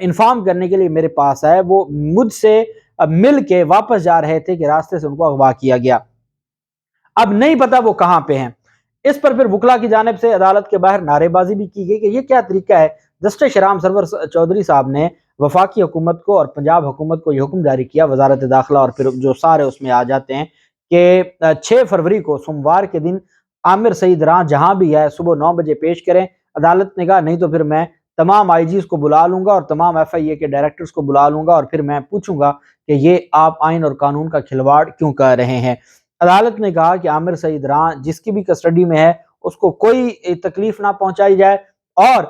Inform کرنے کے لیے میرے پاس آئے، وہ مجھ سے مل کے واپس جا رہے تھے کہ راستے سے ان کو اغوا کیا گیا، اب نہیں پتا وہ کہاں پہ ہیں۔ اس پر پھر وکلا کی جانب سے عدالت کے باہر نعرے بازی بھی کی گئی کہ یہ کیا طریقہ ہے۔ جسٹس شہرام سرور چودھری صاحب نے وفاقی حکومت کو اور پنجاب حکومت کو یہ حکم جاری کیا، وزارت داخلہ اور پھر جو سارے اس میں آ جاتے ہیں، کہ 6 فروری کو سوموار کے دن عامر سعید راں جہاں بھی ہے صبح 9 بجے پیش کریں۔ عدالت نے کہا نہیں تو پھر میں تمام آئی جیز کو بلا لوں گا اور تمام ایف آئی اے کے ڈائریکٹرز کو بلا لوں گا اور پھر میں پوچھوں گا کہ یہ آپ آئین اور قانون کا کھلواڑ کیوں کر رہے ہیں۔ عدالت نے کہا کہ عامر سعید راں جس کی بھی کسٹڈی میں ہے اس کو کوئی تکلیف نہ پہنچائی جائے اور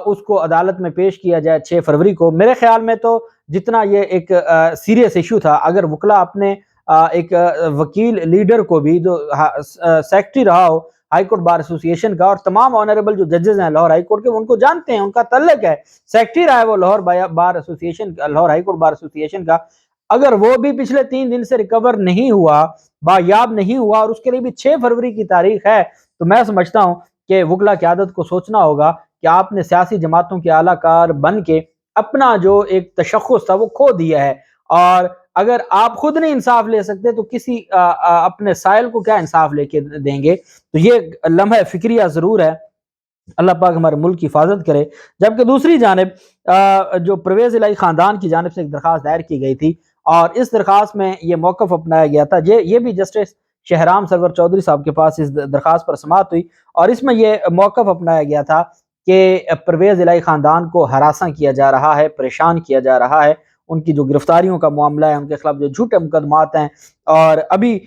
اس کو عدالت میں پیش کیا جائے 6 فروری کو۔ میرے خیال میں تو جتنا یہ ایک سیریس ایشو تھا، اگر وکلا اپنے ایک وکیل لیڈر کو بھی جو سیکرٹری رہا ہو ہائی کورٹ بار ایسوسی ایشن کا، اور تمام آنریبل جو ججز ہیں لاہور ہائی کورٹ کے، ان کو جانتے ہیں، ان کا تعلق ہے، سیکرٹری رہا ہے وہ لاہور بار ایسوسی ایشن کا، لاہور ہائی کورٹ بار ایسوسی ایشن کا، اگر وہ بھی پچھلے 3 دن سے ریکور نہیں ہوا، بایاب نہیں ہوا، اور اس کے لیے بھی 6 فروری کی تاریخ ہے، تو میں سمجھتا ہوں کہ وکلا قیادت کو سوچنا ہوگا کہ آپ نے سیاسی جماعتوں کے اعلیٰ کار بن کے اپنا جو ایک تشخص تھا وہ کھو دیا ہے، اور اگر آپ خود نہیں انصاف لے سکتے تو کسی اپنے سائل کو کیا انصاف لے کے دیں گے؟ تو یہ لمحہ فکریہ ضرور ہے۔ اللہ پاک ہمارے ملک کی حفاظت کرے۔ جبکہ دوسری جانب جو پرویز الہی خاندان کی جانب سے ایک درخواست دائر کی گئی تھی، اور اس درخواست میں یہ موقف اپنایا گیا تھا، یہ بھی جسٹس شہرام سرور چودھری صاحب کے پاس اس درخواست پر سماعت ہوئی، اور اس میں یہ موقف اپنایا گیا تھا کہ پرویز الہی خاندان کو ہراساں کیا جا رہا ہے، پریشان کیا جا رہا ہے، ان کی جو گرفتاریوں کا معاملہ ہے، ان کے خلاف جو جھوٹے مقدمات ہیں، اور ابھی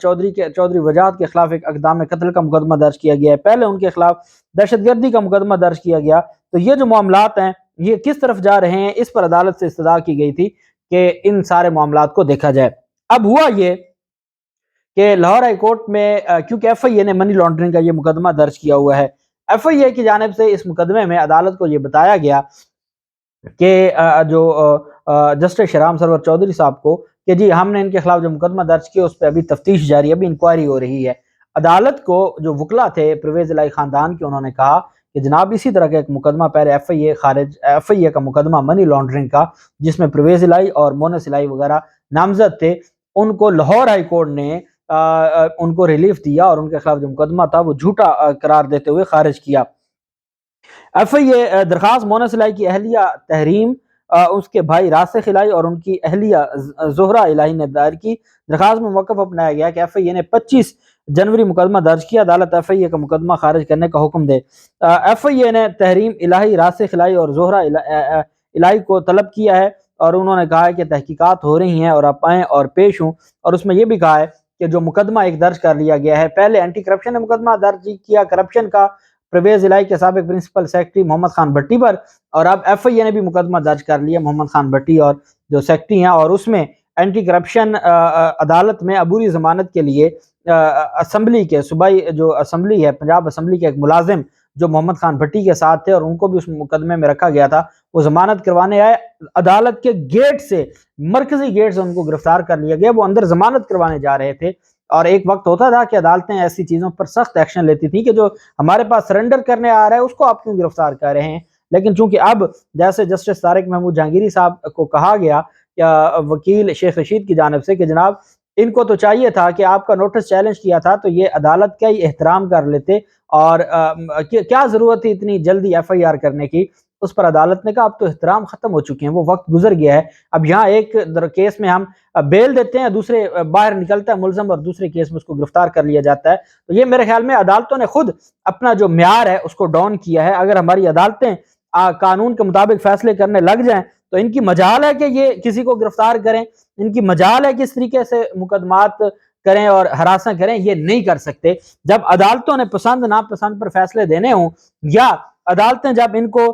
چودھری وجاہت کے خلاف ایک اقدام قتل کا مقدمہ درج کیا گیا ہے، پہلے ان کے خلاف دہشت گردی کا مقدمہ درج کیا گیا، تو یہ جو معاملات ہیں یہ کس طرف جا رہے ہیں، اس پر عدالت سے استدعا کی گئی تھی کہ ان سارے معاملات کو دیکھا جائے۔ اب ہوا یہ کہ لاہور ہائی کورٹ میں کیونکہ ایف آئی اے نے منی لانڈرنگ کا یہ مقدمہ درج کیا ہوا ہے، ایف آئی اے کی جانب سے اس مقدمے میں عدالت کو یہ بتایا گیا کہ جو جسٹس شہرام سرور چودھری صاحب کو کہ جی ہم نے ان کے خلاف جو مقدمہ درج کیا اس پہ ابھی تفتیش جاری ہے، ابھی انکوائری ہو رہی ہے۔ عدالت کو جو وکلا تھے پرویز الہی خاندان کے، انہوں نے کہا کہ جناب اسی طرح کا ایک مقدمہ پہلے ایف آئی اے کا مقدمہ منی لانڈرنگ کا، جس میں پرویز الہی اور مونس الہی وغیرہ نامزد تھے، ان کو لاہور ہائی کورٹ نے ان کو ریلیف دیا اور ان کے خلاف جو مقدمہ تھا وہ جھوٹا قرار دیتے ہوئے خارج کیا۔ ایف آئی اے درخواست مونس الہی کی اہلیہ تحریم، اس کے بھائی راسخ الہی اور ان کی اہلیہ زہرہ الہی نے دائر کی درخواست میں موقف اپنایا گیا کہ ایف آئی اے نے 25 جنوری مقدمہ درج کیا، عدالت ایف آئی اے کا مقدمہ خارج کرنے کا حکم دے۔ ایف آئی اے نے تحریم الہی، راسخ الہی اور زہرہ الہی کو طلب کیا ہے، اور انہوں نے کہا ہے کہ تحقیقات ہو رہی ہیں اور آپ آئیں اور پیش ہوں، اور اس میں یہ بھی کہا ہے کہ جو مقدمہ ایک درج کر لیا گیا ہے، پہلے اینٹی کرپشن نے مقدمہ درج کیا کرپشن کا پرویز الہی کے سابق پرنسپل سیکرٹری محمد خان بھٹی پر، اور اب ایف آئی اے نے بھی مقدمہ درج کر لیا محمد خان بھٹی اور جو سیکرٹری ہیں، اور اس میں اینٹی کرپشن عدالت میں عبوری ضمانت کے لیے اسمبلی کے صوبائی جو اسمبلی ہے پنجاب اسمبلی کے ایک ملازم جو محمد خان بھٹی کے ساتھ تھے اور ان کو بھی اس مقدمے میں رکھا گیا تھا، وہ ضمانت کروانے آئے، عدالت کے گیٹ سے، مرکزی گیٹ سے ان کو گرفتار کر لیا گیا، وہ اندر ضمانت کروانے جا رہے تھے۔ اور ایک وقت ہوتا تھا کہ عدالتیں ایسی چیزوں پر سخت ایکشن لیتی تھی کہ جو ہمارے پاس سرنڈر کرنے آ رہا ہے اس کو آپ کیوں گرفتار کر رہے ہیں، لیکن چونکہ اب جیسے جسٹس طارق محمود جہانگیری صاحب کو کہا گیا وکیل شیخ رشید کی جانب سے کہ جناب ان کو تو چاہیے تھا کہ آپ کا نوٹس چیلنج کیا تھا تو یہ عدالت کا ہی احترام کر لیتے، اور کیا ضرورت تھی اتنی جلدی ایف آئی آر کرنے کی۔ اس پر عدالت نے کہا اب تو احترام ختم ہو چکے ہیں، وہ وقت گزر گیا ہے، اب یہاں ایک کیس میں ہم بیل دیتے ہیں، دوسرے باہر نکلتا ہے ملزم اور دوسرے کیس میں اس کو گرفتار کر لیا جاتا ہے۔ تو یہ میرے خیال میں عدالتوں نے خود اپنا جو معیار ہے اس کو ڈاؤن کیا ہے۔ اگر ہماری عدالتیں قانون کے مطابق فیصلے کرنے لگ جائیں تو ان کی مجال ہے کہ یہ کسی کو گرفتار کریں، ان کی مجال ہے کہ اس طریقے سے مقدمات کریں اور ہراساں کریں، یہ نہیں کر سکتے۔ جب عدالتوں نے پسند ناپسند پر فیصلے دینے ہوں، یا عدالتیں جب ان کو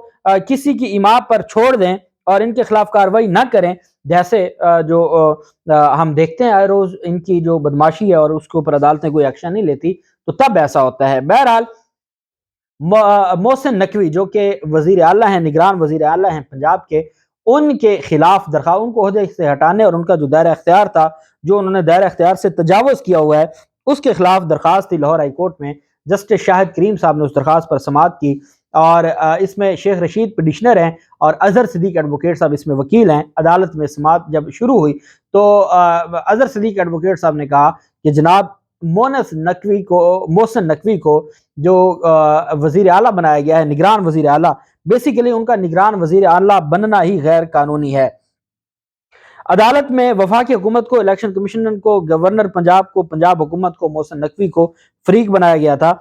کسی کی ایما پر چھوڑ دیں اور ان کے خلاف کارروائی نہ کریں، جیسے جو ہم دیکھتے ہیں ہر روز ان کی جو بدماشی ہے اور اس کے اوپر عدالتیں کوئی ایکشن نہیں لیتی، تو تب ایسا ہوتا ہے۔ بہرحال محسن نقوی جو کہ وزیر اعلیٰ ہیں، نگران وزیر اعلیٰ ہیں پنجاب کے، ان کے خلاف درخواست، ان کو عہدے سے ہٹانے اور ان کا جو دائرہ اختیار تھا، جو انہوں نے دائرہ اختیار سے تجاوز کیا ہوا ہے، اس کے خلاف درخواست تھی لاہور ہائی کورٹ میں۔ جسٹس شاہد کریم صاحب نے اس درخواست پر سماعت کی، اور اس میں شیخ رشید پٹیشنر ہیں اور اظہر صدیق ایڈوکیٹ صاحب اس میں وکیل ہیں۔ عدالت میں سماعت جب شروع ہوئی تو اظہر صدیق ایڈوکیٹ صاحب نے کہا کہ جناب محسن نقوی کو جو وزیر اعلیٰ بنایا گیا ہے، نگران وزیر اعلیٰ، بیسیکلی ان کا نگران وزیر اعلیٰ بننا ہی غیر قانونی ہے۔ عدالت میں وفاقی حکومت کو، الیکشن کمیشن کو، گورنر پنجاب کو، پنجاب حکومت کو، محسن نقوی کو فریق بنایا گیا تھا۔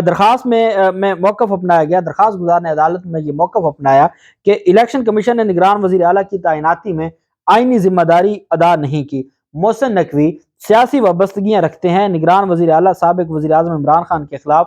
درخواست میں موقف اپنایا گیا، درخواست گزار نے عدالت میں یہ موقف اپنایا کہ الیکشن کمیشن نے نگران وزیر اعلیٰ کی تعیناتی میں آئینی ذمہ داری ادا نہیں کی۔ محسن نقوی سیاسی وابستگیاں رکھتے ہیں، نگران وزیر اعلیٰ سابق وزیر اعظم عمران خان کے خلاف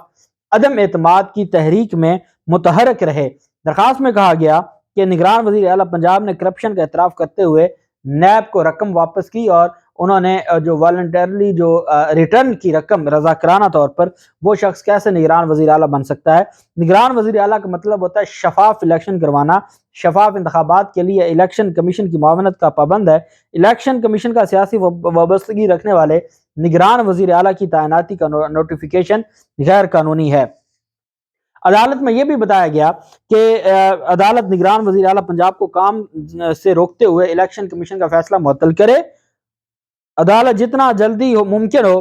عدم اعتماد کی تحریک میں متحرک رہے۔ درخواست میں کہا گیا کہ نگران وزیر اعلیٰ پنجاب نے کرپشن کا اعتراف کرتے ہوئے نیب کو رقم واپس کی اور انہوں نے جو والنٹرلی جو ریٹرن کی رقم رضاکارانہ طور پر، وہ شخص کیسے نگران وزیر اعلیٰ بن سکتا ہے؟ نگران وزیر اعلیٰ کا مطلب ہوتا ہے شفاف الیکشن کروانا، شفاف انتخابات کے لیے الیکشن کمیشن کی معاونت کا پابند ہے۔ الیکشن کمیشن کا سیاسی وابستگی رکھنے والے نگران وزیر اعلیٰ کی تعیناتی کا نوٹیفیکیشن غیر قانونی ہے۔ عدالت میں یہ بھی بتایا گیا کہ عدالت نگران وزیر اعلیٰ پنجاب کو کام سے روکتے ہوئے الیکشن کمیشن کا فیصلہ معطل کرے۔ عدالت جتنا جلدی ممکن ہو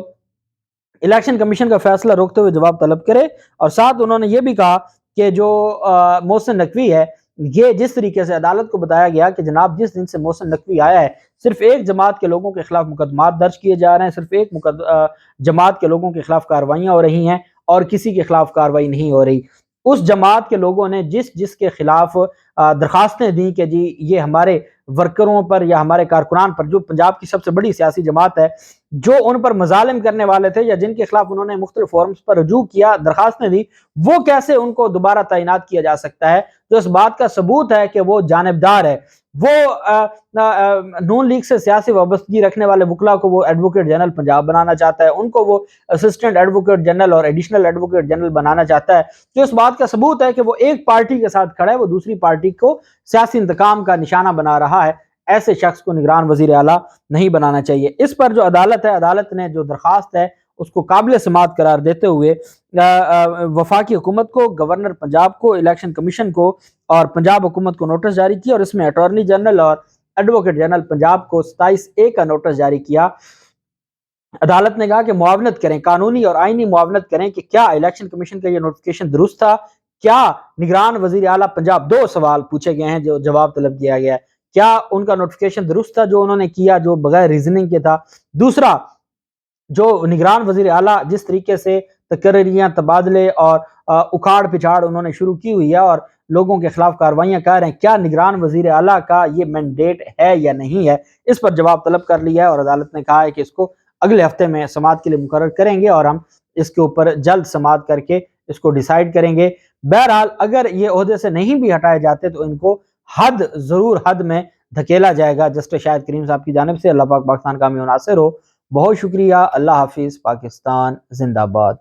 الیکشن کمیشن کا فیصلہ روکتے ہوئے جواب طلب کرے، اور ساتھ انہوں نے یہ بھی کہا کہ جو محسن نقوی ہے، یہ جس طریقے سے عدالت کو بتایا گیا کہ جناب جس دن سے محسن نقوی آیا ہے صرف ایک جماعت کے لوگوں کے خلاف مقدمات درج کیے جا رہے ہیں، صرف ایک جماعت کے لوگوں کے خلاف کارروائیاں ہو رہی ہیں اور کسی کے خلاف کارروائی نہیں ہو رہی۔ اس جماعت کے لوگوں نے جس کے خلاف درخواستیں دیں کہ جی یہ ہمارے ورکروں پر یا ہمارے کارکنان پر، جو پنجاب کی سب سے بڑی سیاسی جماعت ہے، جو ان پر مظالم کرنے والے تھے یا جن کے خلاف انہوں نے مختلف فورمز پر رجوع کیا، درخواستیں دی، وہ کیسے ان کو دوبارہ تعینات کیا جا سکتا ہے؟ جو اس بات کا ثبوت ہے کہ وہ جانبدار ہے۔ وہ نون لیگ سے سیاسی وابستگی رکھنے والے وکلا کو وہ ایڈوکیٹ جنرل پنجاب بنانا چاہتا ہے، ان کو وہ اسسٹنٹ ایڈوکیٹ جنرل اور ایڈیشنل ایڈوکیٹ جنرل بنانا چاہتا ہے، جو اس بات کا ثبوت ہے کہ وہ ایک پارٹی کے ساتھ کھڑا ہے، وہ دوسری پارٹی کو سیاسی انتقام کا نشانہ بنا رہا ہے۔ ایسے شخص کو نگران وزیر اعلیٰ نہیں بنانا چاہیے۔ اس پر جو عدالت ہے، عدالت نے جو درخواست ہے اس کو قابل سماعت قرار دیتے ہوئے وفاقی حکومت کو، گورنر پنجاب کو، الیکشن کمیشن کو اور پنجاب حکومت کو نوٹس جاری کیا، اور اس میں اٹارنی جنرل اور ایڈوکیٹ جنرل پنجاب کو 27A کا نوٹس جاری کیا۔ عدالت نے کہا کہ معاونت کریں، قانونی اور آئینی معاونت کریں کہ کیا الیکشن کمیشن کا یہ نوٹیفیکیشن درست تھا، کیا نگران وزیر اعلیٰ پنجاب، دو سوال پوچھے گئے ہیں جو جواب طلب کیا گیا ہے، کیا ان کا نوٹیفیکیشن درست تھا جو انہوں نے کیا، جو بغیر ریزننگ کے تھا؟ دوسرا، جو نگران وزیر اعلیٰ جس طریقے سے تقرریاں، تبادلے اور اکھاڑ پچھاڑ انہوں نے شروع کی ہوئی ہے اور لوگوں کے خلاف کارروائیاں کر رہے ہیں، کیا نگران وزیر اعلیٰ کا یہ مینڈیٹ ہے یا نہیں ہے؟ اس پر جواب طلب کر لیا ہے، اور عدالت نے کہا ہے کہ اس کو اگلے ہفتے میں سماعت کے لیے مقرر کریں گے اور ہم اس کے اوپر جلد سماعت کر کے اس کو ڈیسائیڈ کریں گے۔ بہرحال اگر یہ عہدے سے نہیں بھی ہٹائے جاتے تو ان کو ضرور حد میں دھکیلا جائے گا جسٹس شاہد کریم صاحب کی جانب سے۔ اللہ پاک پاکستان کا حامی و ناصر ہو۔ بہت شکریہ۔ اللہ حافظ۔ پاکستان زندہ باد۔